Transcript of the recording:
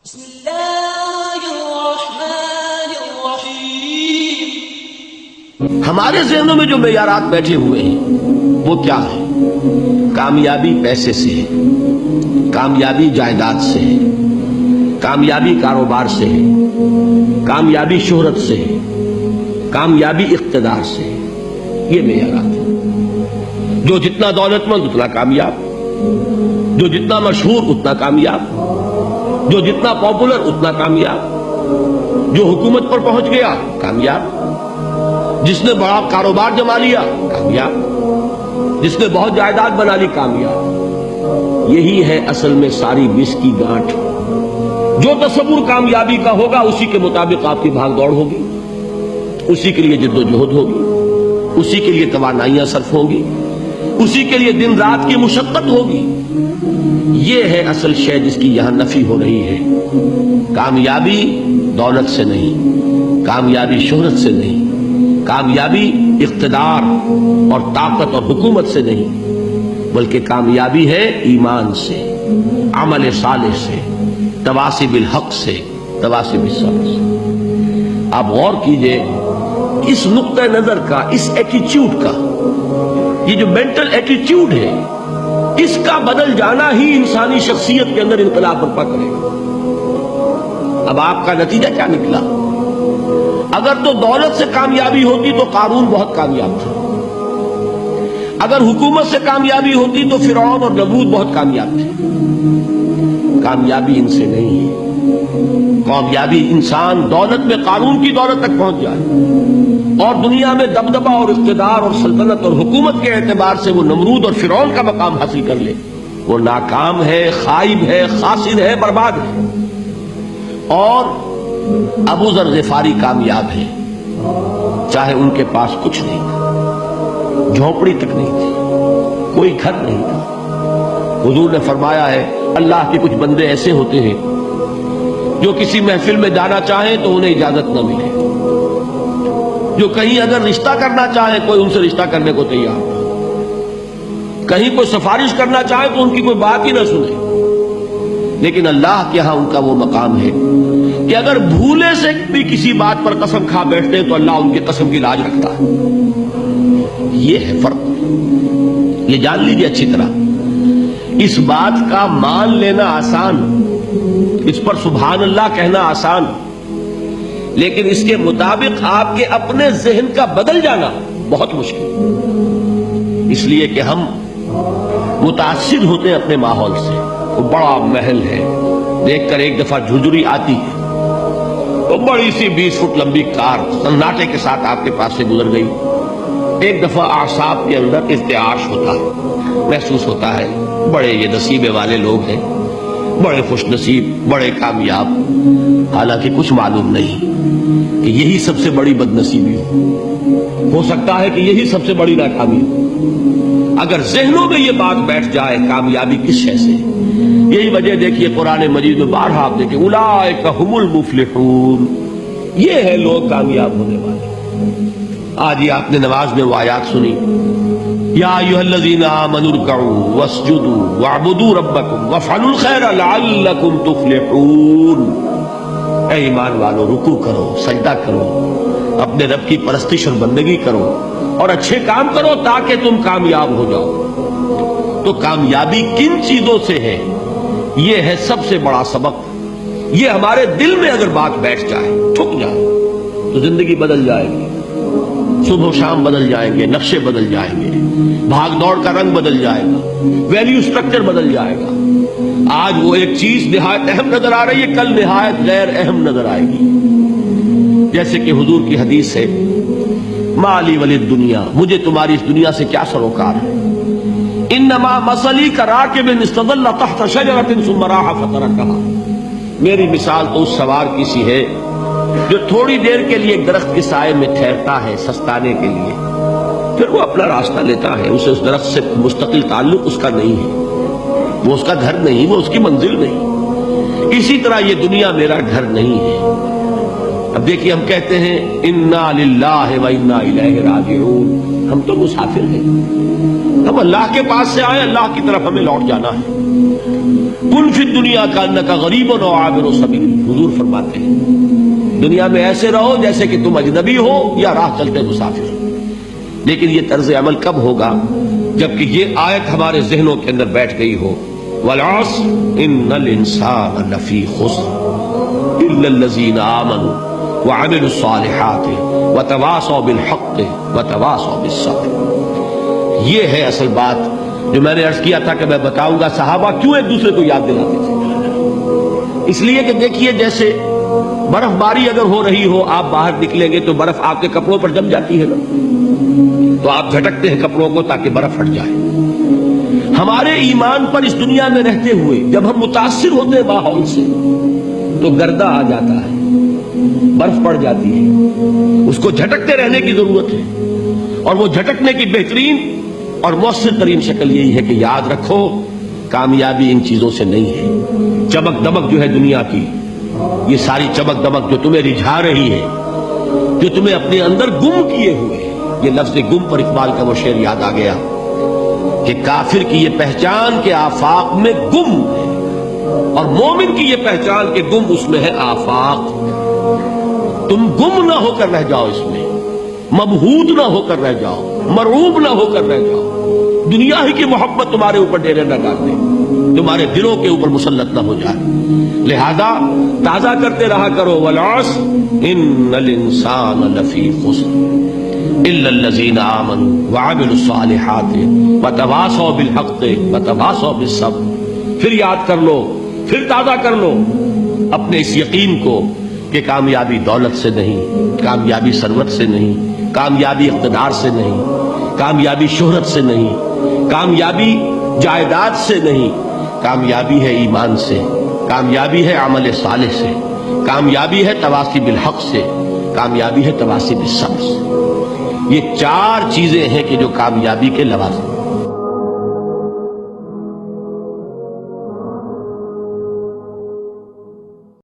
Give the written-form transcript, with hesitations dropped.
بسم اللہ الرحمن الرحیم۔ ہمارے ذہنوں میں جو معیارات بیٹھے ہوئے ہیں وہ کیا ہے؟ کامیابی پیسے سے ہے، کامیابی جائیداد سے ہے، کامیابی کاروبار سے ہے، کامیابی شہرت سے ہے، کامیابی اقتدار سے ہے۔ یہ معیارات ہیں۔ جو جتنا دولت مند اتنا کامیاب، جو جتنا مشہور اتنا کامیاب، جو جتنا پاپولر اتنا کامیاب، جو حکومت پر پہنچ گیا کامیاب، جس نے بڑا کاروبار جما لیا کامیاب، جس نے بہت جائیداد بنا لی کامیاب۔ یہی ہے اصل میں ساری بس کی گانٹھ۔ جو تصور کامیابی کا ہوگا اسی کے مطابق آپ کی بھاگ دوڑ ہوگی، اسی کے لیے جد و جہد ہوگی، اسی کے لیے توانائیاں صرف ہوں گی، اسی کے لیے دن رات کی مشقت ہوگی۔ یہ ہے اصل شے جس کی یہاں نفی ہو رہی ہے۔ کامیابی دولت سے نہیں، کامیابی شہرت سے نہیں، کامیابی اقتدار اور طاقت اور حکومت سے نہیں، بلکہ کامیابی ہے ایمان سے، عمل صالح سے، تواصی بالحق سے، تواصی بالصبر سے۔ آپ غور کیجئے اس نقطہ نظر کا، اس ایٹیچیوڈ کا، یہ جو مینٹل ایٹیچیوڈ ہے، اس کا بدل جانا ہی انسانی شخصیت کے اندر انقلاب برپا کرے گا۔ اب آپ کا نتیجہ کیا نکلا؟ اگر تو دولت سے کامیابی ہوتی تو قارون بہت کامیاب تھا، اگر حکومت سے کامیابی ہوتی تو فرعون اور نمرود بہت کامیاب تھے۔ کامیابی ان سے نہیں ہے۔ کامیابی انسان دولت میں قارون کی دولت تک پہنچ جائے اور دنیا میں دبدبہ اور اقتدار اور سلطنت اور حکومت کے اعتبار سے وہ نمرود اور فرعون کا مقام حاصل کر لے، وہ ناکام ہے، خائب ہے، خاسر ہے، برباد ہے۔ اور ابو ذر غفاری کامیاب ہے، چاہے ان کے پاس کچھ نہیں تھا، جھونپڑی تک نہیں تھی، کوئی گھر نہیں تھا۔ حضور نے فرمایا ہے اللہ کے کچھ بندے ایسے ہوتے ہیں جو کسی محفل میں جانا چاہیں تو انہیں اجازت نہ ملے، جو کہیں اگر رشتہ کرنا چاہیں کوئی ان سے رشتہ کرنے کو تیار نہ، کہیں کوئی سفارش کرنا چاہے تو ان کی کوئی بات ہی نہ سنے۔ لیکن اللہ کے ہاں ان کا وہ مقام ہے کہ اگر بھولے سے بھی کسی بات پر قسم کھا بیٹھتے ہیں تو اللہ ان کی قسم کی لاج رکھتا ہے۔ یہ ہے فرق، یہ جان لیجیے اچھی طرح۔ اس بات کا مان لینا آسان، اس پر سبحان اللہ کہنا آسان، لیکن اس کے مطابق آپ کے اپنے ذہن کا بدل جانا بہت مشکل، اس لیے کہ ہم متاثر ہوتے ہیں اپنے ماحول سے۔ وہ بڑا محل ہے، دیکھ کر ایک دفعہ جھجری آتی ہے، وہ بڑی سی 20 فٹ لمبی کار سناٹے کے ساتھ آپ کے پاس سے گزر گئی۔ ایک دفعہ اعصاب کے اندر ارتعاش ہوتا ہے، محسوس ہوتا ہے بڑے یہ نصیبے والے لوگ ہیں، بڑے خوش نصیب، بڑے کامیاب، حالانکہ کچھ معلوم نہیں کہ یہی سب سے بڑی بد نصیبی ہو سکتا ہے کہ یہی سب سے بڑی ناکامی ہو۔ اگر ذہنوں میں یہ بات بیٹھ جائے کامیابی کس شے سے، یہی وجہ دیکھیے قرآن مجید میں بارہا آپ دیکھیں اولئک هم المفلحون، یہ ہے لوگ کامیاب ہونے والے۔ آج یہ آپ نے نماز میں وہ آیات سنی، یا ایھا الذین آمنوا ارکعوا واسجدوا واعبدوا ربکم وافعلوا الخیر لعلکم تفلحون۔ اے ایمان والو، رکوع کرو، سجدہ کرو، اپنے رب کی پرستش اور بندگی کرو اور اچھے کام کرو تاکہ تم کامیاب ہو جاؤ۔ تو کامیابی کن چیزوں سے ہے؟ یہ ہے سب سے بڑا سبق۔ یہ ہمارے دل میں اگر بات بیٹھ جائے، ٹھک جائے، تو زندگی بدل جائے گی، صبح و شام بدل جائیں گے، نقشے بدل جائیں گے، بھاگ دوڑ کا رنگ بدل جائے گا، ویلیو سٹرکچر بدل جائے گا۔ آج وہ ایک چیز نہایت اہم نظر آ رہی ہے، کل نہایت غیر اہم نظر آئے گی۔ جیسے کہ حضور کی حدیث ہے مالی ولی الدنیا، مجھے تمہاری اس دنیا سے کیا سروکار ہے، انما مثلی کراکب استظل تحت شجرۃ ثم راح فترکھا، میری مثال تو اس سوار کی سی ہے جو تھوڑی دیر کے لیے درخت کے سائے میں ٹھہرتا ہے سستانے کے لیے، پھر وہ اپنا راستہ لیتا ہے، اسے اس درخت سے مستقل تعلق اس کا نہیں ہے، وہ اس کا گھر نہیں، وہ اس کی منزل نہیں۔ اسی طرح یہ دنیا میرا گھر نہیں ہے۔ اب دیکھیے ہم کہتے ہیں انا للہ و انا الیہ راجعون، ہم تو مسافر ہیں، ہم اللہ کے پاس سے آئے، اللہ کی طرف ہمیں لوٹ جانا ہے۔ کن فی الدنیا کانک غریب و عابر سبیل، حضور فرماتے ہیں دنیا میں ایسے رہو جیسے کہ تم اجنبی ہو یا راہ چلتے مسافر۔ لیکن یہ طرز عمل کب ہوگا؟ جبکہ یہ آیت ہمارے ذہنوں کے اندر بیٹھ گئی ہو، والعصر ان الانسان لفی خسر الا الذین آمنوا وعملوا الصالحات وتواصوا بالحق وتواصوا بالصبر۔ یہ ہے اصل بات جو میں نے عرض کیا تھا کہ میں بتاؤں گا صحابہ کیوں ایک دوسرے کو یاد دلاتے تھے۔ اس لیے کہ دیکھیے جیسے برف باری اگر ہو رہی ہو، آپ باہر نکلیں گے تو برف آپ کے کپڑوں پر جم جاتی ہے نا، تو آپ جھٹکتے ہیں کپڑوں کو تاکہ برف ہٹ جائے۔ ہمارے ایمان پر اس دنیا میں رہتے ہوئے جب ہم متاثر ہوتے ہیں ماحول سے تو گردہ آ جاتا ہے، برف پڑ جاتی ہے، اس کو جھٹکتے رہنے کی ضرورت ہے۔ اور وہ جھٹکنے کی بہترین اور مؤثر ترین شکل یہی ہے کہ یاد رکھو کامیابی ان چیزوں سے نہیں ہے۔ چمک دمک جو ہے دنیا کی، یہ ساری چمک دمک جو تمہیں رجھا رہی ہے، جو تمہیں اپنے اندر گم کیے ہوئے، یہ لفظ گم پر اقبال کا وہ شعر یاد آ گیا کہ کافر کی یہ پہچان کے آفاق میں گم ہے، اور مومن کی یہ پہچان کے گم اس میں ہے آفاق۔ تم گم نہ ہو کر رہ جاؤ، اس میں مبہوت نہ ہو کر رہ جاؤ، مرعوب نہ ہو کر رہ جاؤ، دنیا ہی کی محبت تمہارے اوپر ڈیرے نہ ڈال دے، تمہارے دلوں کے اوپر مسلط نہ ہو جائے۔ لہذا تازہ کرتے رہا کرو، والعصر ان الانسان لفی خسر الا الذین آمنوا وعملوا الصالحات وتواصوا بالحق وتواصوا بالصبر۔ پھر یاد کر لو، پھر تازہ کر لو اپنے اس یقین کو کہ کامیابی دولت سے نہیں، کامیابی ثروت سے نہیں، کامیابی اقتدار سے نہیں، کامیابی شہرت سے نہیں، کامیابی جائیداد سے نہیں، کامیابی ہے ایمان سے، کامیابی ہے عمل صالح سے، کامیابی ہے تواصی بالحق سے، کامیابی ہے تواصی بالصبر سے۔ یہ چار چیزیں ہیں کہ جو کامیابی کے لوازم